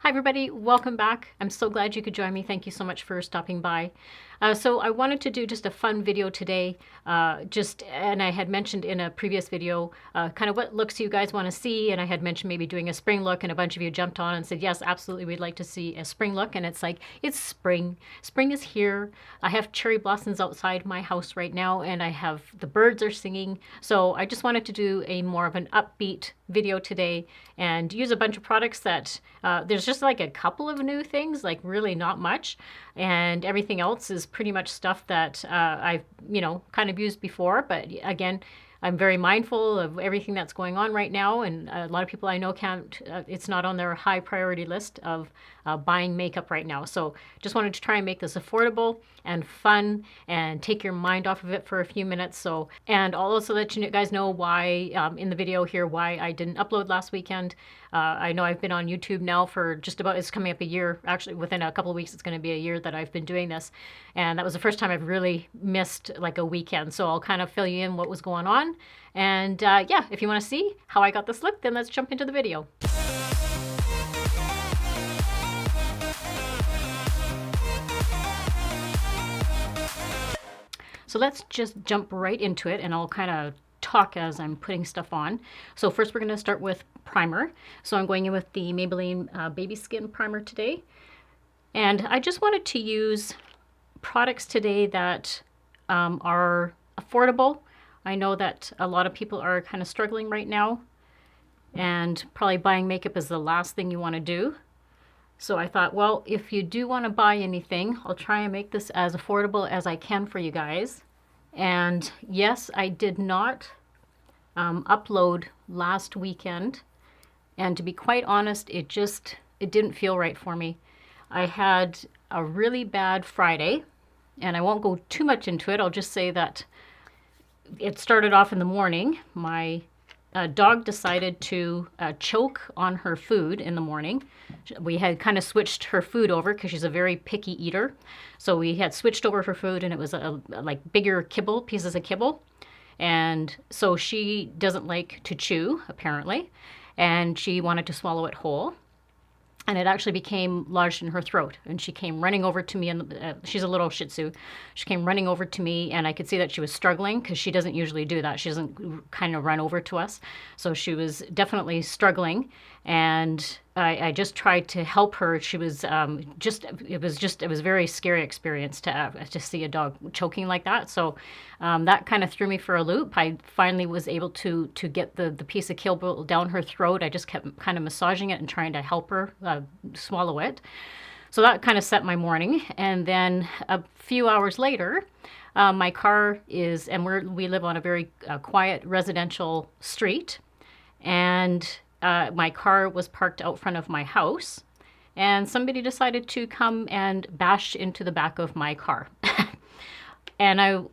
Hi everybody, welcome back. I'm so glad you could join me. Thank you so much for stopping by. So I wanted to do just a fun video today, and I had mentioned in a previous video kind of what looks you guys want to see, and I had mentioned maybe doing a spring look, and a bunch of you jumped on and said, yes, absolutely, we'd like to see a spring look, and it's like, it's spring. Spring is here. I have cherry blossoms outside my house right now, and I have, the birds are singing, so I just wanted to do a more of an upbeat video today and use a bunch of products that, there's just like a couple of new things, like really not much, and everything else is pretty much stuff that I've, kind of used before. But again, I'm very mindful of everything that's going on right now, and a lot of people I know can't, it's not on their high priority list of buying makeup right now. So just wanted to try and make this affordable and fun and take your mind off of it for a few minutes. So, and I'll also let you guys know why, in the video here, why I didn't upload last weekend. I know I've been on YouTube now for just about, it's coming up a year, actually within a couple of weeks it's going to be a year that I've been doing this, and that was the first time I've really missed like a weekend. So I'll kind of fill you in what was going on, and yeah, if you want to see how I got this look, then let's jump into the video. So let's just jump right into it, and I'll kind of talk as I'm putting stuff on. So first we're going to start with primer. So I'm going in with the Maybelline Baby Skin Primer today. And I just wanted to use products today that are affordable. I know that a lot of people are kind of struggling right now, and probably buying makeup is the last thing you want to do. So I thought, well, if you do want to buy anything, I'll try and make this as affordable as I can for you guys. And yes, I did not upload last weekend. And to be quite honest, it didn't feel right for me. I had a really bad Friday, and I won't go too much into it. I'll just say that it started off in the morning. My dog decided to choke on her food in the morning. We had kind of switched her food over because she's a very picky eater. So we had switched over her food, and it was like bigger kibble, pieces of kibble. And so she doesn't like to chew, apparently, and she wanted to swallow it whole. And it actually became lodged in her throat. And she came running over to me, and she's a little Shih Tzu. She came running over to me, and I could see that she was struggling because she doesn't usually do that. She doesn't kind of run over to us. So she was definitely struggling, and I just tried to help her. She was it was a very scary experience to see a dog choking like that. So that kind of threw me for a loop. I finally was able to get the piece of kibble down her throat. I just kept kind of massaging it and trying to help her swallow it. So that kind of set my morning. And then a few hours later, my car is, and we live on a very quiet residential street, and my car was parked out front of my house, and somebody decided to come and bash into the back of my car. And I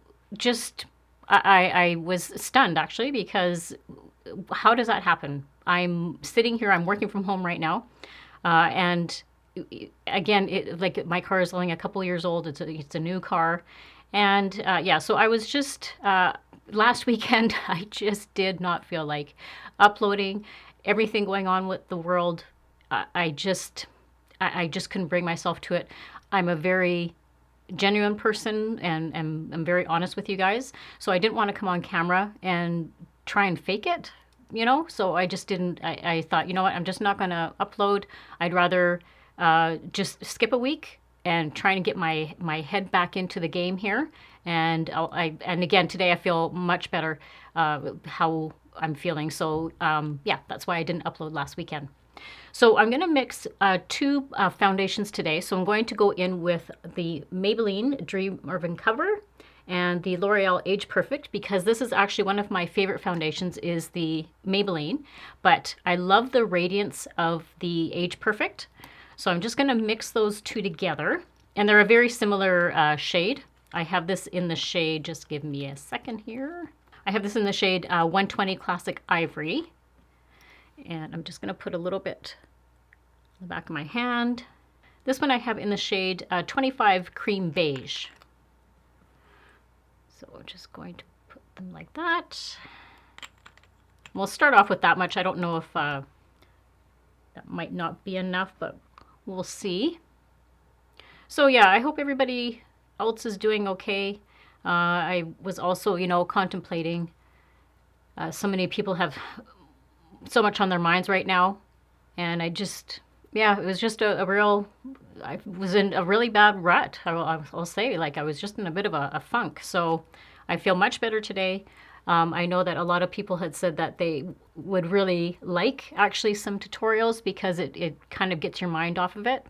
was stunned, actually, because how does that happen? I'm sitting here, I'm working from home right now, and again, like my car is only a couple years old. It's a new car, and yeah. So I was just last weekend. I just did not feel like uploading. Everything going on with the world, I just couldn't bring myself to it. I'm a very genuine person, and I'm very honest with you guys. So I didn't want to come on camera and try and fake it, So I just didn't. I thought, you know what? I'm just not going to upload. I'd rather just skip a week and try and get my head back into the game here. And and again, today I feel much better how I'm feeling. So yeah, that's why I didn't upload last weekend. So I'm going to mix two foundations today. So I'm going to go in with the Maybelline Dream Urban Cover and the L'Oreal Age Perfect, because this is actually one of my favorite foundations, is the Maybelline, but I love the radiance of the Age Perfect. So I'm just going to mix those two together, and they're a very similar shade. I have this in the shade, just give me a second here. I have this in the shade 120 Classic Ivory, and I'm just going to put a little bit on the back of my hand. This one I have in the shade 25 Cream Beige. So I'm just going to put them like that. We'll start off with that much. I don't know if that might not be enough, but We'll see. So yeah, I hope everybody else is doing okay. I was also, you know, contemplating. So many people have so much on their minds right now. And I just, yeah, it was just a real, I was in a really bad rut. I'll say, like, I was just in a bit of a funk. So I feel much better today. I know that a lot of people had said that they would really like actually some tutorials because it kind of gets your mind off of it,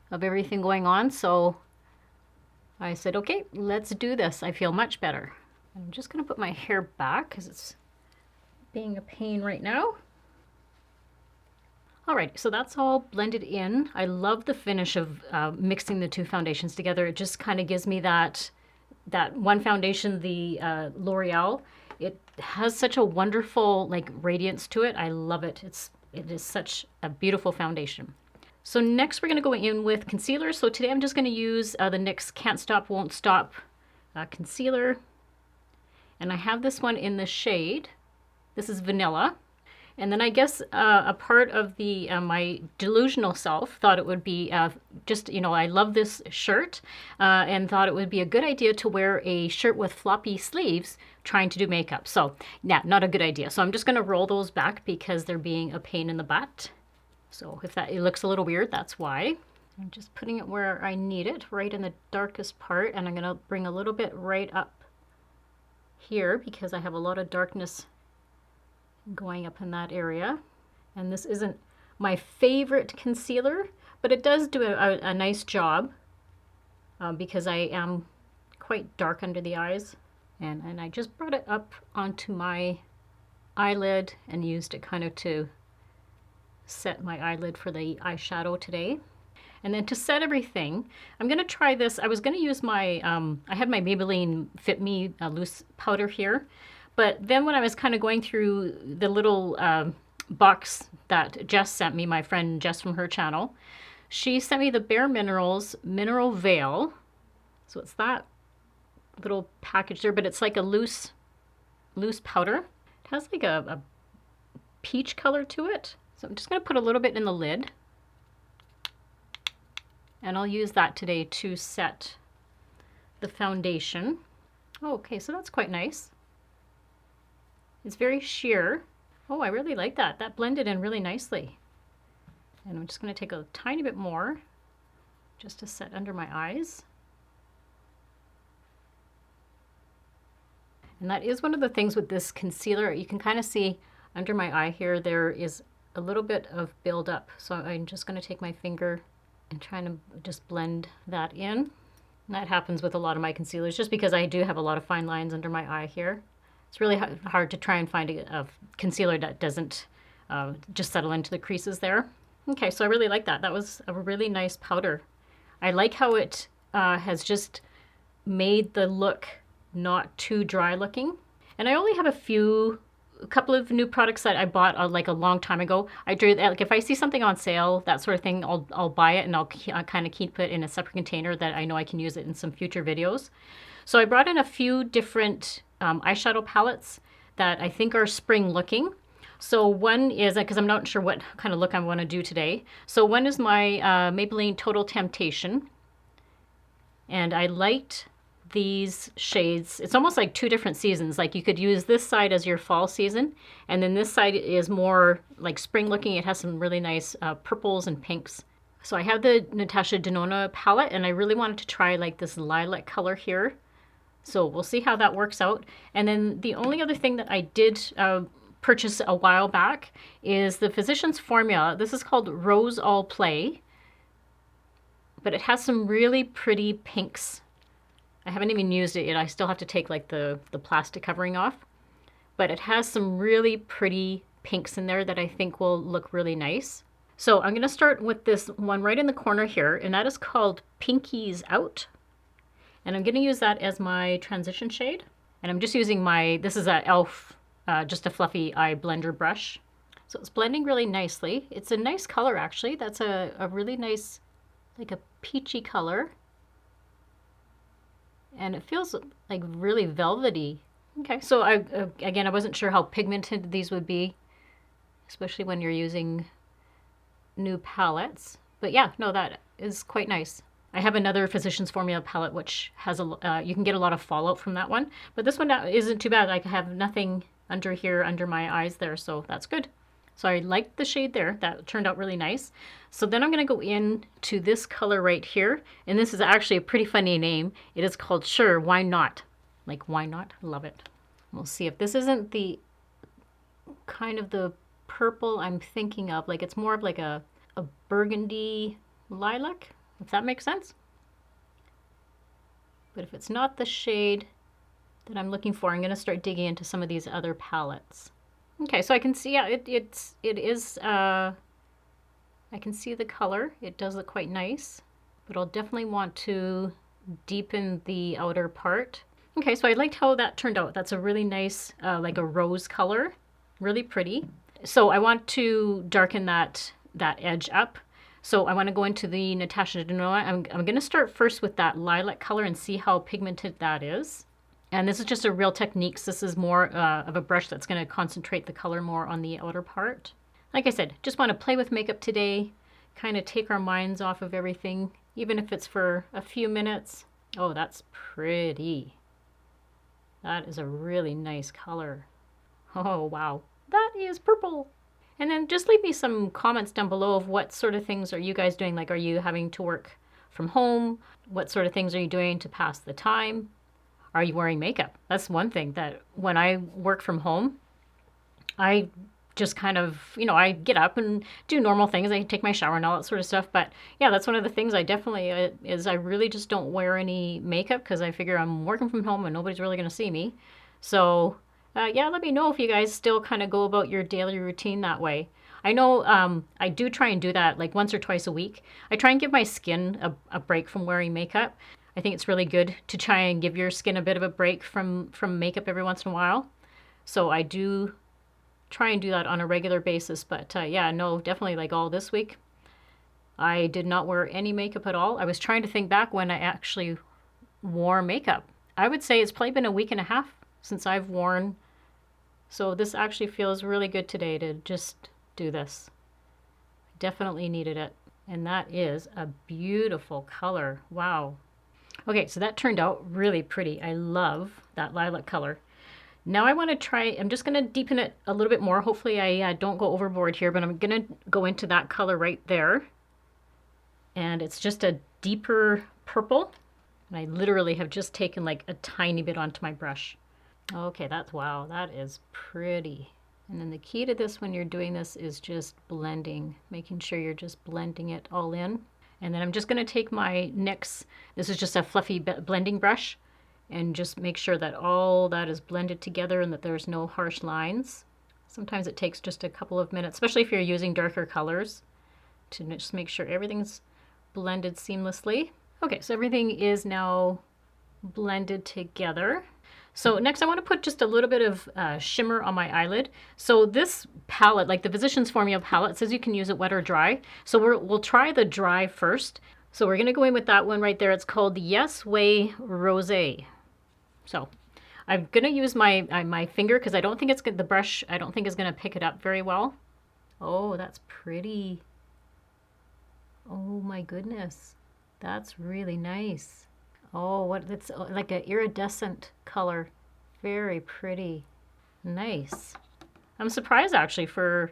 of everything going on. So I said, okay, let's do this. I feel much better. I'm just going to put my hair back because it's being a pain right now. All right, so that's all blended in. I love the finish of mixing the two foundations together. It just kind of gives me that one foundation, the L'Oreal. It has such a wonderful like radiance to it. I love it. It is such a beautiful foundation. So next we're going to go in with concealer. So today I'm just going to use the NYX Can't Stop Won't Stop concealer. And I have this one in the shade. This is Vanilla. And then I guess a part of the my delusional self thought it would be just, you know, I love this shirt and thought it would be a good idea to wear a shirt with floppy sleeves trying to do makeup. So, yeah, not a good idea. So I'm just going to roll those back because they're being a pain in the butt. So if it looks a little weird, that's why. I'm just putting it where I need it, right in the darkest part. And I'm going to bring a little bit right up here because I have a lot of darkness going up in that area. And this isn't my favorite concealer, but it does do a nice job because I am quite dark under the eyes. And I just brought it up onto my eyelid and used it kind of to set my eyelid for the eyeshadow today. And then to set everything, I'm going to try this. I was going to use my, I had my Maybelline Fit Me loose powder here. But then when I was kind of going through the little box that Jess sent me, my friend Jess from her channel, she sent me the Bare Minerals Mineral Veil. So it's that little package there, but it's like a loose powder. It has like a peach color to it. So I'm just going to put a little bit in the lid. And I'll use that today to set the foundation. Oh, okay, so that's quite nice. It's very sheer. Oh, I really like that. That blended in really nicely. And I'm just going to take a tiny bit more just to set under my eyes. And that is one of the things with this concealer. You can kind of see under my eye here, there is a little bit of buildup. So I'm just going to take my finger and try to just blend that in. And that happens with a lot of my concealers just because I do have a lot of fine lines under my eye here. It's really hard to try and find a concealer that doesn't just settle into the creases there. Okay, so I really like that. That was a really nice powder. I like how it has just made the look not too dry looking. And I only have a couple of new products that I bought like a long time ago. I do like if I see something on sale, that sort of thing, I'll buy it and I'll kind of keep it in a separate container that I know I can use it in some future videos. So I brought in a few different eyeshadow palettes that I think are spring looking. So one is, because I'm not sure what kind of look I want to do today. So one is my Maybelline Total Temptation. And I liked these shades. It's almost like two different seasons. Like you could use this side as your fall season. And then this side is more like spring looking. It has some really nice purples and pinks. So I have the Natasha Denona palette and I really wanted to try like this lilac color here. So we'll see how that works out. And then the only other thing that I did purchase a while back is the Physicians Formula. This is called Rose All Play, but it has some really pretty pinks. I haven't even used it yet. I still have to take like the plastic covering off, but it has some really pretty pinks in there that I think will look really nice. So I'm going to start with this one right in the corner here, and that is called Pinkies Out. And I'm going to use that as my transition shade. And I'm just using this is a e.l.f. Just a fluffy eye blender brush. So it's blending really nicely. It's a nice color actually. That's a really nice, like a peachy color. And it feels like really velvety. Okay, so again, I wasn't sure how pigmented these would be, especially when you're using new palettes. But yeah, no, that is quite nice. I have another Physicians Formula palette which has you can get a lot of fallout from that one. But this one isn't too bad. I have nothing under here, under my eyes there, so that's good. So I liked the shade there. That turned out really nice. So then I'm going to go in to this color right here. And this is actually a pretty funny name. It is called Sure, Why Not? Like, why not? Love it. We'll see if this isn't the kind of the purple I'm thinking of. Like, it's more of like a burgundy lilac, if that makes sense. But if it's not the shade that I'm looking for, I'm going to start digging into some of these other palettes. Okay, so I can see, yeah, it is, I can see the color. It does look quite nice, but I'll definitely want to deepen the outer part. Okay, so I liked how that turned out. That's a really nice, like a rose color, really pretty. So I want to darken that edge up. So I want to go into the Natasha Denona. I'm going to start first with that lilac color and see how pigmented that is. And this is just a Real Techniques. This is more of a brush that's going to concentrate the color more on the outer part. Like I said, just want to play with makeup today, kind of take our minds off of everything, even if it's for a few minutes. Oh, that's pretty. That is a really nice color. Oh, wow. That is purple. And then just leave me some comments down below of what sort of things are you guys doing. Like, are you having to work from home? What sort of things are you doing to pass the time? Are you wearing makeup? That's one thing that when I work from home, I just kind of, I get up and do normal things. I take my shower and all that sort of stuff. But yeah, that's one of the things I definitely is I really just don't wear any makeup because I figure I'm working from home and nobody's really going to see me. So yeah, let me know if you guys still kind of go about your daily routine that way. I know I do try and do that like once or twice a week. I try and give my skin a break from wearing makeup. I think it's really good to try and give your skin a bit of a break from makeup every once in a while. So I do try and do that on a regular basis. But yeah, no, definitely like all this week, I did not wear any makeup at all. I was trying to think back when I actually wore makeup. I would say it's probably been a week and a half since I've worn. So this actually feels really good today to just do this. Definitely needed it. And that is a beautiful color. Wow. Okay, so that turned out really pretty. I love that lilac color. Now I want to try, I'm just going to deepen it a little bit more. Hopefully I don't go overboard here, but I'm going to go into that color right there. And it's just a deeper purple. And I literally have just taken like a tiny bit onto my brush. Okay, wow, that is pretty. And then the key to this when you're doing this is just blending, making sure you're just blending it all in. And then I'm just going to take my NYX, this is just a fluffy blending brush, and just make sure that all that is blended together and that there's no harsh lines. Sometimes it takes just a couple of minutes, especially if you're using darker colors, to just make sure everything's blended seamlessly. Okay, so everything is now blended together. So next I want to put just a little bit of shimmer on my eyelid. So this palette, like the Physicians Formula palette, says you can use it wet or dry. So we'll try the dry first. So we're going to go in with that one right there. It's called the Yes Way Rosé. So I'm going to use my finger because I don't think the brush, I don't think is going to pick it up very well. Oh, that's pretty. Oh my goodness. That's really nice. Oh, it's like an iridescent color. Very pretty. Nice. I'm surprised actually for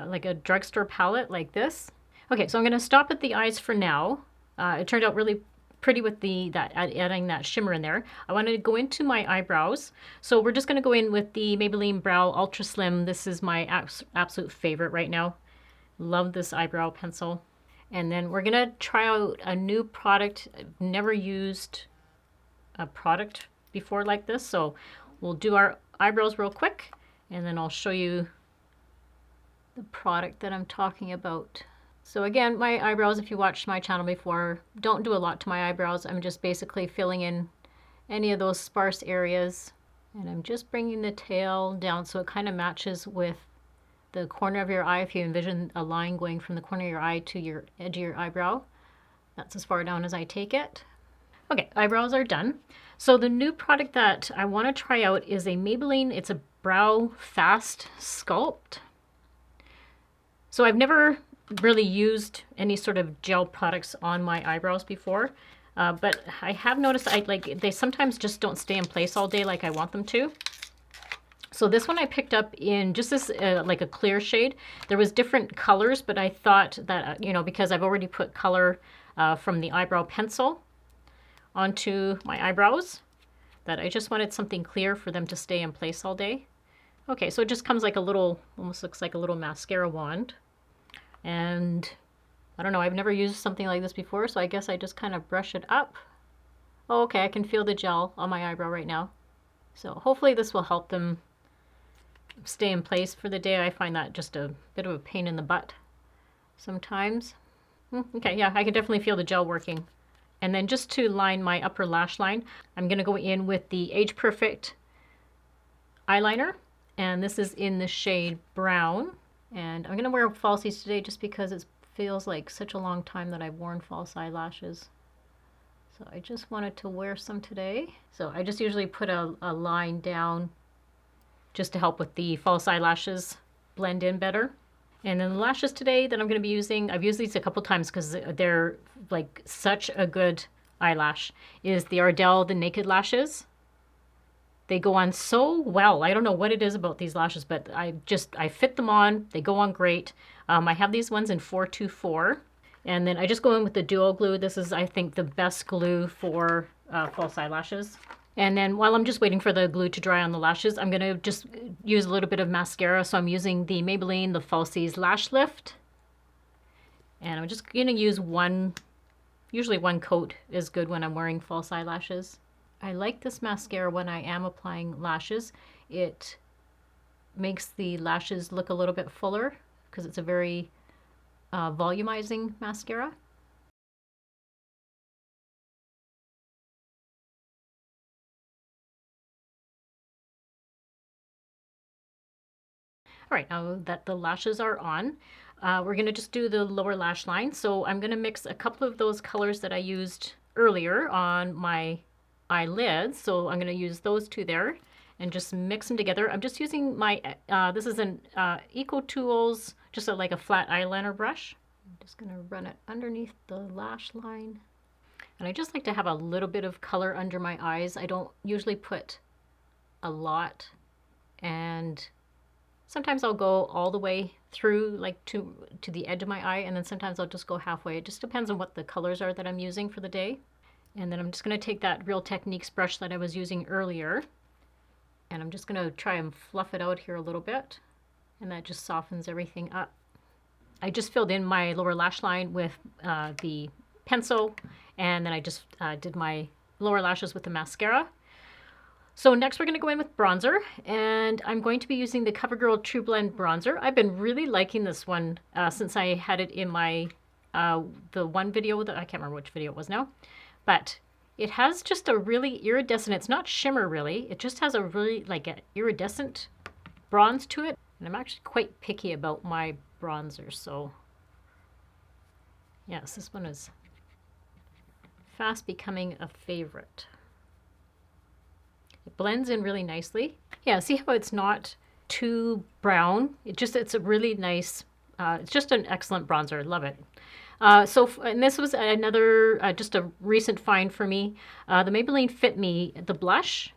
like a drugstore palette like this. Okay, so I'm going to stop at the eyes for now. It turned out really pretty with adding that shimmer in there. I want to go into my eyebrows. So we're just going to go in with the Maybelline Brow Ultra Slim. This is my absolute favorite right now. Love this eyebrow pencil. And then we're going to try out a new product. I've never used a product before like this. So we'll do our eyebrows real quick, and then I'll show you the product that I'm talking about. So again, my eyebrows, if you watched my channel before, don't do a lot to my eyebrows. I'm just basically filling in any of those sparse areas. And I'm just bringing the tail down so it kind of matches with the corner of your eye. If you envision a line going from the corner of your eye to your edge of your eyebrow, that's as far down as I take it. Okay, eyebrows are done. So the new product that I want to try out is a Maybelline, it's a Brow Fast Sculpt. So I've never really used any sort of gel products on my eyebrows before, but I have noticed they sometimes just don't stay in place all day like I want them to. So this one I picked up in just this like a clear shade. There was different colors, but I thought that, you know, because I've already put color from the eyebrow pencil onto my eyebrows, that I just wanted something clear for them to stay in place all day. Okay, so it just comes like a little, almost looks like a little mascara wand. And I don't know, I've never used something like this before, so I guess I just kind of brush it up. Oh, okay, I can feel the gel on my eyebrow right now. So hopefully this will help them stay in place for the day. I find that just a bit of a pain in the butt sometimes. Okay, yeah, I can definitely feel the gel working. And then just to line my upper lash line, I'm going to go in with the Age Perfect eyeliner. And this is in the shade Brown. And I'm going to wear falsies today just because it feels like such a long time that I've worn false eyelashes. So I just wanted to wear some today. So I just usually put a line down just to help with the false eyelashes blend in better. And then the lashes today that I'm going to be using, I've used these a couple times because they're like such a good eyelash, is the Ardell the Naked Lashes. They go on so well. I don't know what it is about these lashes, but I fit them on. They go on great. I have these ones in 424. And then I just go in with the duo glue. This is, I think, the best glue for false eyelashes. And then while I'm just waiting for the glue to dry on the lashes, I'm going to just use a little bit of mascara. So I'm using the Maybelline, the Falsies Lash Lift. And I'm just going to use one, usually one coat is good when I'm wearing false eyelashes. I like this mascara when I am applying lashes. It makes the lashes look a little bit fuller because it's a very volumizing mascara. All right, now that the lashes are on, we're going to just do the lower lash line. So I'm going to mix a couple of those colors that I used earlier on my eyelids. So I'm going to use those two there and just mix them together. I'm just using my, this is an Eco Tools, just like a flat eyeliner brush. I'm just going to run it underneath the lash line. And I just like to have a little bit of color under my eyes. I don't usually put a lot, and sometimes I'll go all the way through, like to the edge of my eye, and then sometimes I'll just go halfway. It just depends on what the colors are that I'm using for the day. And then I'm just going to take that Real Techniques brush that I was using earlier, and I'm just going to try and fluff it out here a little bit, and that just softens everything up. I just filled in my lower lash line with the pencil, and then I just did my lower lashes with the mascara. So next we're going to go in with bronzer, and I'm going to be using the Covergirl TruBlend bronzer. I've been really liking this one since I had it in my, the one video that, I can't remember which video it was now, but it has just a really iridescent, it's not shimmer really, it just has a really like an iridescent bronze to it. And I'm actually quite picky about my bronzer, so yes, this one is fast becoming a favorite. It blends in really nicely. Yeah, see how it's not too brown? It's a really nice, it's just an excellent bronzer. Love it. And this was another, just a recent find for me. The Maybelline Fit Me, the blush.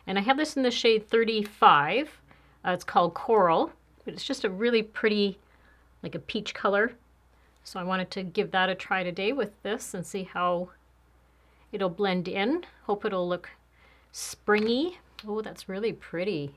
And I have this in the shade 35. It's called Coral. But it's just a really pretty, like a peach color. So I wanted to give that a try today with this and see how it'll blend in. Hope it'll look springy. Oh, that's really pretty.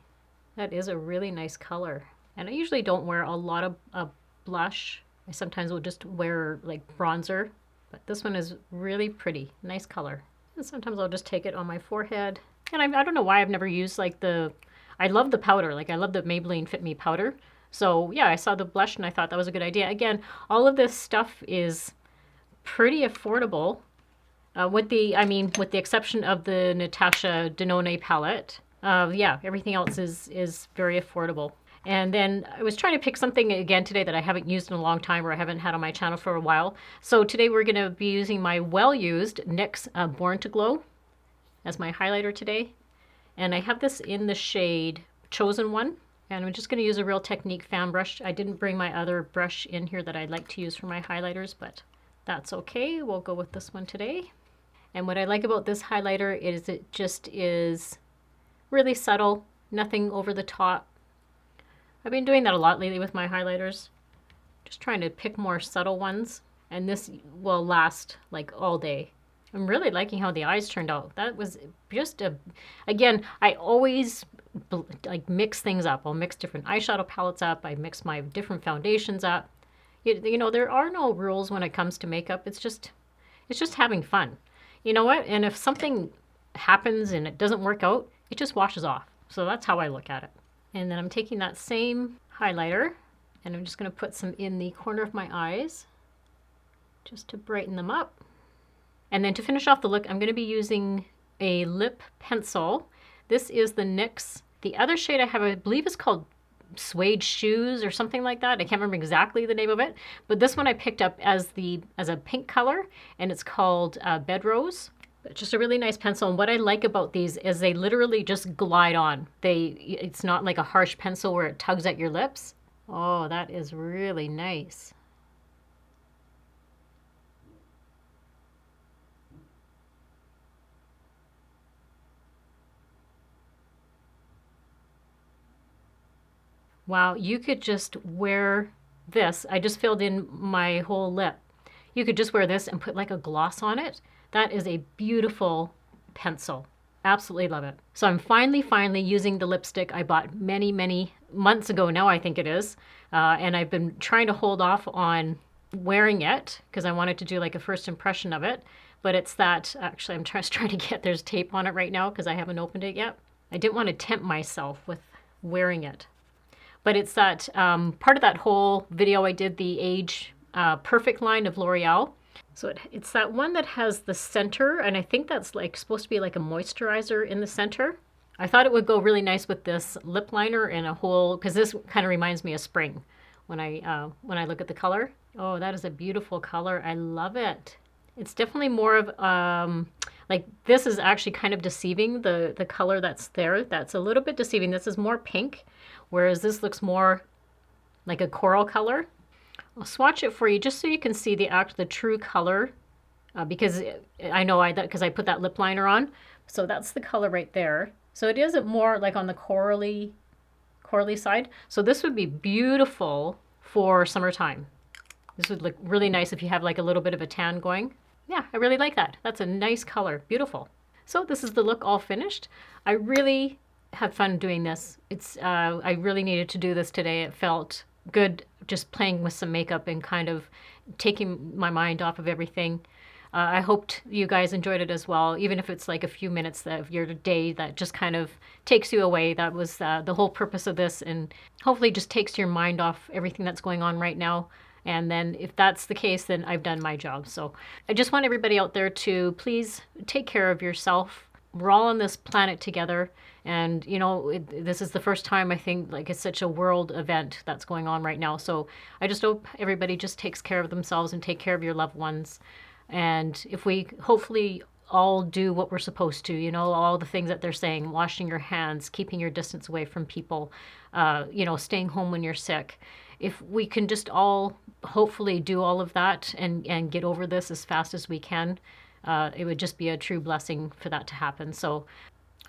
That is a really nice color. And I usually don't wear a lot of blush. I sometimes will just wear like bronzer, but this one is really pretty. Nice color. And sometimes I'll just take it on my forehead. And I don't know why I've never used like I love the powder. Like I love the Maybelline Fit Me powder. So yeah, I saw the blush and I thought that was a good idea. Again, all of this stuff is pretty affordable. With the exception of the Natasha Denona palette. Yeah, everything else is very affordable. And then I was trying to pick something again today that I haven't used in a long time or I haven't had on my channel for a while. So today we're going to be using my well-used NYX Born to Glow as my highlighter today. And I have this in the shade Chosen One. And I'm just going to use a Real Technique fan brush. I didn't bring my other brush in here that I'd like to use for my highlighters, but that's okay. We'll go with this one today. And what I like about this highlighter is it just is really subtle, nothing over the top. I've been doing that a lot lately with my highlighters, just trying to pick more subtle ones, and this will last like all day. I'm really liking how the eyes turned out. That was just again, I always like mix things up. I'll mix different eyeshadow palettes up. I mix my different foundations up. You know, there are no rules when it comes to makeup. It's just having fun. You know what? And if something happens and it doesn't work out, it just washes off. So that's how I look at it. And then I'm taking that same highlighter and I'm just going to put some in the corner of my eyes just to brighten them up. And then to finish off the look, I'm going to be using a lip pencil. This is the NYX. The other shade I have, I believe, is called Suede Shoes or something like that. I can't remember exactly the name of it, but this one I picked up as a pink color, and it's called Bedrose. But just a really nice pencil. And what I like about these is they literally just glide on. It's not like a harsh pencil where it tugs at your lips. Oh, that is really nice. Wow, you could just wear this. I just filled in my whole lip. You could just wear this and put like a gloss on it. That is a beautiful pencil. Absolutely love it. So I'm finally using the lipstick I bought many months ago now, I think it is. And I've been trying to hold off on wearing it because I wanted to do like a first impression of it. But it's that, actually I'm trying to get, there's tape on it right now because I haven't opened it yet. I didn't want to tempt myself with wearing it. But it's that part of that whole video I did, the Age Perfect line of L'Oreal. So it's that one that has the center, and I think that's like supposed to be like a moisturizer in the center. I thought it would go really nice with this lip liner and a whole, because this kind of reminds me of spring when I look at the color. Oh, that is a beautiful color. I love it. It's definitely more of like this is actually kind of deceiving, the color that's there. That's a little bit deceiving. This is more pink, whereas this looks more like a coral color. I'll swatch it for you just so you can see the true color because I know because I put that lip liner on. So that's the color right there. So it is more like on the corally side. So this would be beautiful for summertime. This would look really nice if you have like a little bit of a tan going. Yeah, I really like that. That's a nice color. Beautiful. So this is the look all finished. I really had fun doing this. I really needed to do this today. It felt good just playing with some makeup and kind of taking my mind off of everything. I hoped you guys enjoyed it as well, even if it's like a few minutes of your day that just kind of takes you away. That was the whole purpose of this, and hopefully just takes your mind off everything that's going on right now. And then if that's the case, then I've done my job. So I just want everybody out there to please take care of yourself. We're all on this planet together. And, you know, this is the first time I think like it's such a world event that's going on right now. So I just hope everybody just takes care of themselves and take care of your loved ones. And if we hopefully all do what we're supposed to, you know, all the things that they're saying, washing your hands, keeping your distance away from people, you know, staying home when you're sick. If we can just all hopefully do all of that and get over this as fast as we can, it would just be a true blessing for that to happen. So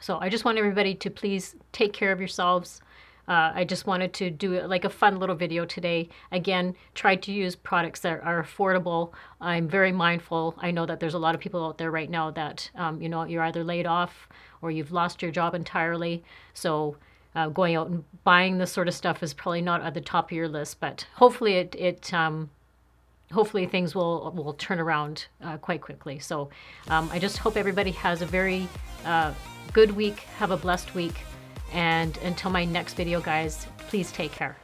I just want everybody to please take care of yourselves. I just wanted to do like a fun little video today. Again, try to use products that are affordable. I'm very mindful. I know that there's a lot of people out there right now that, you know, you're either laid off or you've lost your job entirely. So going out and buying this sort of stuff is probably not at the top of your list, but hopefully hopefully things will turn around quite quickly. So I just hope everybody has a very good week. Have a blessed week. And until my next video, guys, please take care.